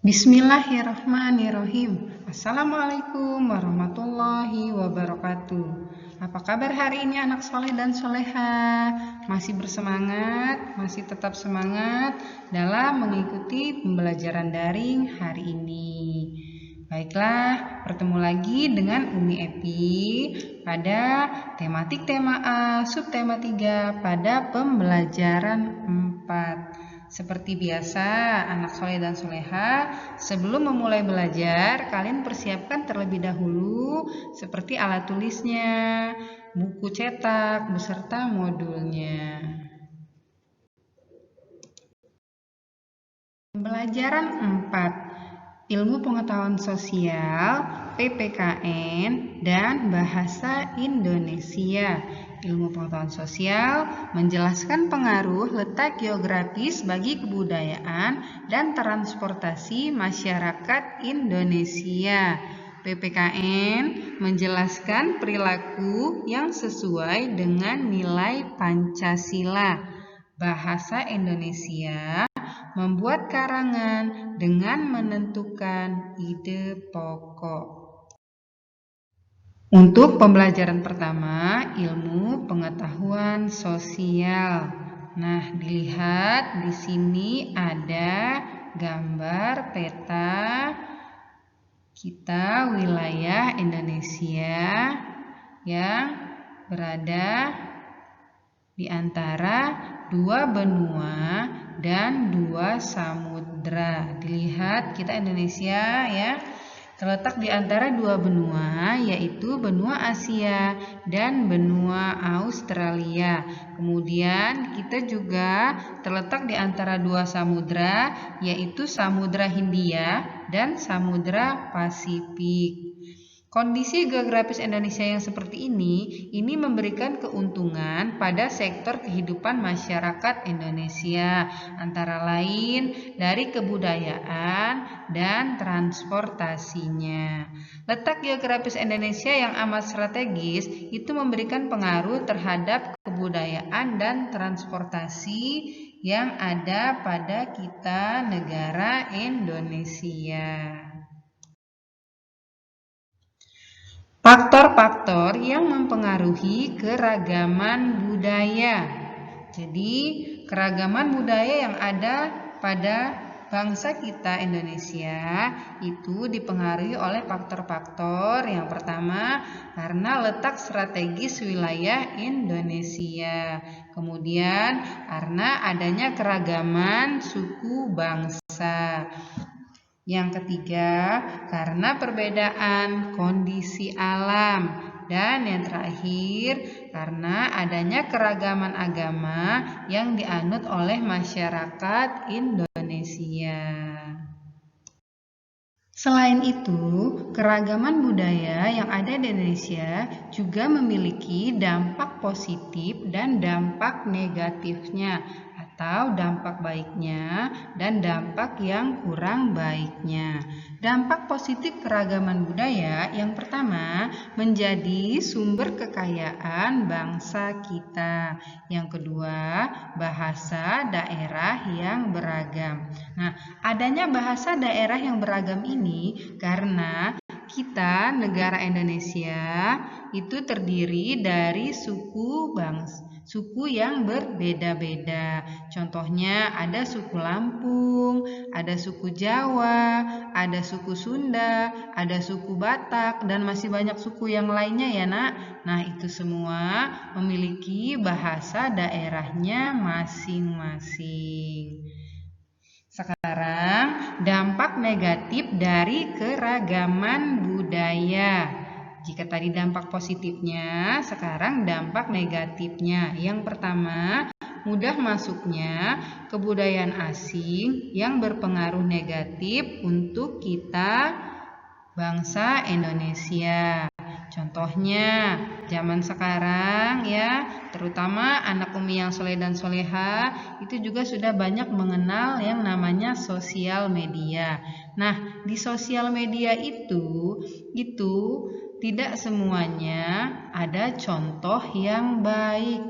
Bismillahirrahmanirrahim. Assalamualaikum warahmatullahi wabarakatuh. Apa kabar hari ini anak soleh dan soleha? Masih bersemangat, masih tetap semangat dalam mengikuti pembelajaran daring hari ini. Baiklah, bertemu lagi dengan Umi Epi pada tematik tema A, subtema 3 pada pembelajaran 4. Seperti biasa, anak soleh dan soleha, sebelum memulai belajar, kalian persiapkan terlebih dahulu seperti alat tulisnya, buku cetak, beserta modulnya. Pembelajaran 4, Ilmu Pengetahuan Sosial, PPKN, dan Bahasa Indonesia. Ilmu pengetahuan sosial menjelaskan pengaruh letak geografis bagi kebudayaan dan transportasi masyarakat Indonesia. PPKN menjelaskan perilaku yang sesuai dengan nilai Pancasila. Bahasa Indonesia membuat karangan dengan menentukan ide pokok. Untuk pembelajaran pertama, ilmu pengetahuan sosial. Nah, dilihat di sini ada gambar peta kita wilayah Indonesia yang berada di antara dua benua dan dua samudra. Dilihat kita Indonesia ya, terletak di antara dua benua, yaitu benua Asia dan benua Australia. Kemudian kita juga terletak di antara dua samudra, yaitu Samudra Hindia dan Samudra Pasifik. Kondisi geografis Indonesia yang seperti ini memberikan keuntungan pada sektor kehidupan masyarakat Indonesia, antara lain dari kebudayaan dan transportasinya. Letak geografis Indonesia yang amat strategis itu memberikan pengaruh terhadap kebudayaan dan transportasi yang ada pada kita negara Indonesia. Faktor-faktor yang mempengaruhi keragaman budaya. Jadi, keragaman budaya yang ada pada bangsa kita Indonesia itu dipengaruhi oleh faktor-faktor. Yang pertama, karena letak strategis wilayah Indonesia. Kemudian, karena adanya keragaman suku bangsa. Yang ketiga, karena perbedaan kondisi alam. Dan yang terakhir, karena adanya keragaman agama yang dianut oleh masyarakat Indonesia. Selain itu, keragaman budaya yang ada di Indonesia juga memiliki dampak positif dan dampak negatifnya, atau dampak baiknya dan dampak yang kurang baiknya. Dampak positif keragaman budaya yang pertama, menjadi sumber kekayaan bangsa kita. Yang kedua, bahasa daerah yang beragam. Nah, adanya bahasa daerah yang beragam ini karena kita negara Indonesia itu terdiri dari suku yang berbeda-beda. Contohnya ada suku Lampung, ada suku Jawa, ada suku Sunda, ada suku Batak, dan masih banyak suku yang lainnya ya nak. Nah, itu semua memiliki bahasa daerahnya masing-masing. Sekarang, dampak negatif dari keragaman budaya. Jika tadi dampak positifnya, sekarang dampak negatifnya. Yang pertama, mudah masuknya kebudayaan asing yang berpengaruh negatif untuk kita bangsa Indonesia. Contohnya, zaman sekarang ya, terutama anak umi yang soleh dan soleha itu juga sudah banyak mengenal yang namanya sosial media. Nah, di sosial media itu tidak semuanya ada contoh yang baik.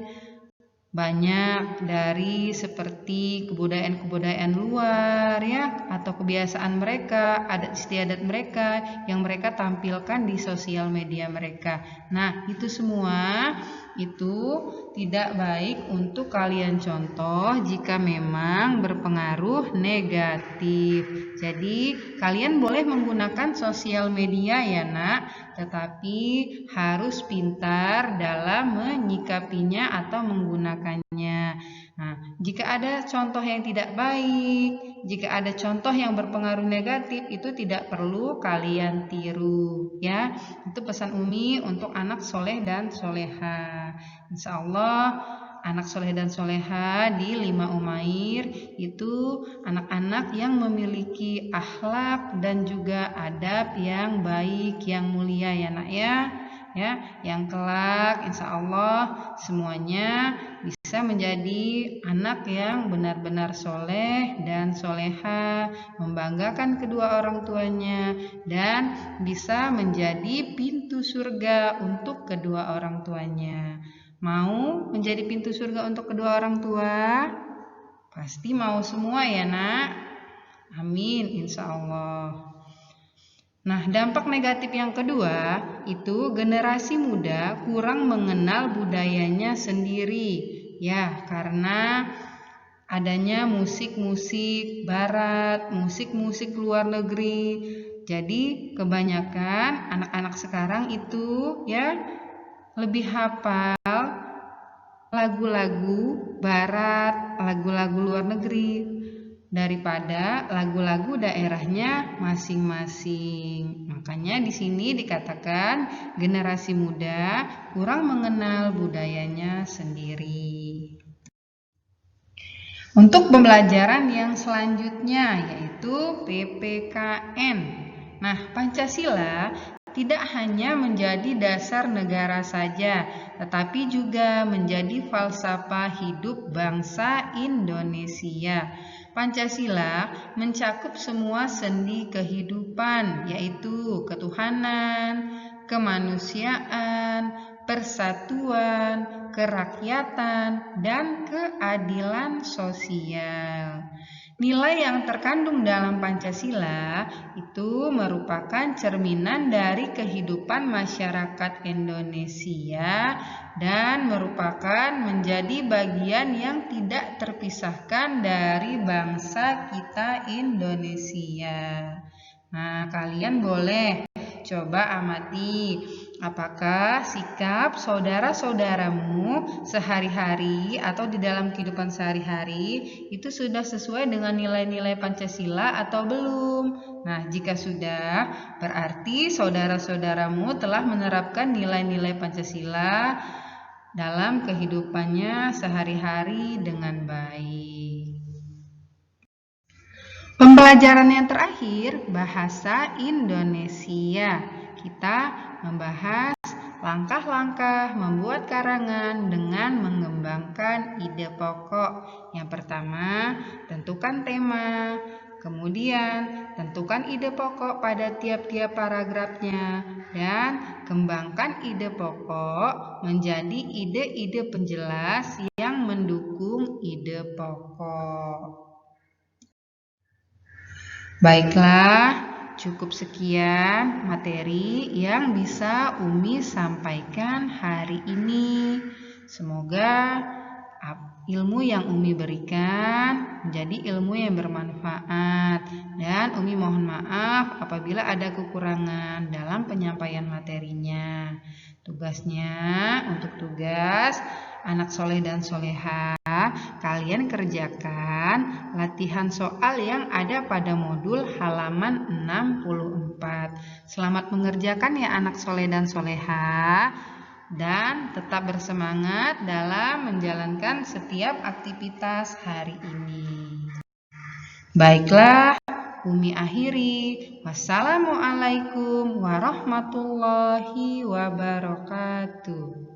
banyak dari seperti kebudayaan-kebudayaan luar ya, atau kebiasaan mereka, adat istiadat mereka yang mereka tampilkan di sosial media mereka. Nah, itu semua itu tidak baik untuk kalian contoh jika memang berpengaruh negatif. Jadi, kalian boleh menggunakan sosial media ya, Nak, tetapi harus pintar dalam menyikapinya atau menggunakannya. Nah, jika ada contoh yang tidak baik, jika ada contoh yang berpengaruh negatif, itu tidak perlu kalian tiru ya. Itu pesan Umi untuk anak soleh dan soleha. Insya Allah anak soleh dan soleha di 5 Umair itu anak-anak yang memiliki akhlak dan juga adab yang baik, yang mulia ya nak ya, yang kelak insya Allah semuanya bisa menjadi anak yang benar-benar soleh dan soleha, membanggakan kedua orang tuanya dan bisa menjadi pintu surga untuk kedua orang tuanya. Mau menjadi pintu surga untuk kedua orang tua? Pasti mau semua ya nak? Amin insya Allah. Nah, dampak negatif yang kedua itu generasi muda kurang mengenal budayanya sendiri. Ya, karena adanya musik-musik barat, musik-musik luar negeri. Jadi, kebanyakan anak-anak sekarang itu ya lebih hafal lagu-lagu barat, lagu-lagu luar negeri daripada lagu-lagu daerahnya masing-masing. Makanya di sini dikatakan generasi muda kurang mengenal budayanya sendiri. Untuk pembelajaran yang selanjutnya yaitu PPKN. Nah, Pancasila tidak hanya menjadi dasar negara saja, tetapi juga menjadi falsafah hidup bangsa Indonesia. Pancasila mencakup semua sendi kehidupan, yaitu ketuhanan, kemanusiaan, persatuan, kerakyatan, dan keadilan sosial. Nilai yang terkandung dalam Pancasila itu merupakan cerminan dari kehidupan masyarakat Indonesia dan merupakan menjadi bagian yang tidak terpisahkan dari bangsa kita Indonesia. Nah, kalian boleh coba amati apakah sikap saudara-saudaramu sehari-hari atau di dalam kehidupan sehari-hari itu sudah sesuai dengan nilai-nilai Pancasila atau belum? Nah, jika sudah, berarti saudara-saudaramu telah menerapkan nilai-nilai Pancasila dalam kehidupannya sehari-hari dengan baik. Pembelajaran yang terakhir, bahasa Indonesia. Kita membahas langkah-langkah membuat karangan dengan mengembangkan ide pokok. Yang pertama, tentukan tema. Kemudian, tentukan ide pokok pada tiap-tiap paragrafnya. Dan kembangkan ide pokok menjadi ide-ide penjelas yang mendukung ide pokok. Baiklah, cukup sekian materi yang bisa Umi sampaikan hari ini. Semoga ilmu yang Umi berikan menjadi ilmu yang bermanfaat. Dan Umi mohon maaf apabila ada kekurangan dalam penyampaian materinya. Tugasnya untuk tugas anak soleh dan soleha, kalian kerjakan latihan soal yang ada pada modul halaman 64. Selamat mengerjakan ya anak soleh dan soleha, dan tetap bersemangat dalam menjalankan setiap aktivitas hari ini. Baiklah, Umi akhiri. Wassalamualaikum warahmatullahi wabarakatuh.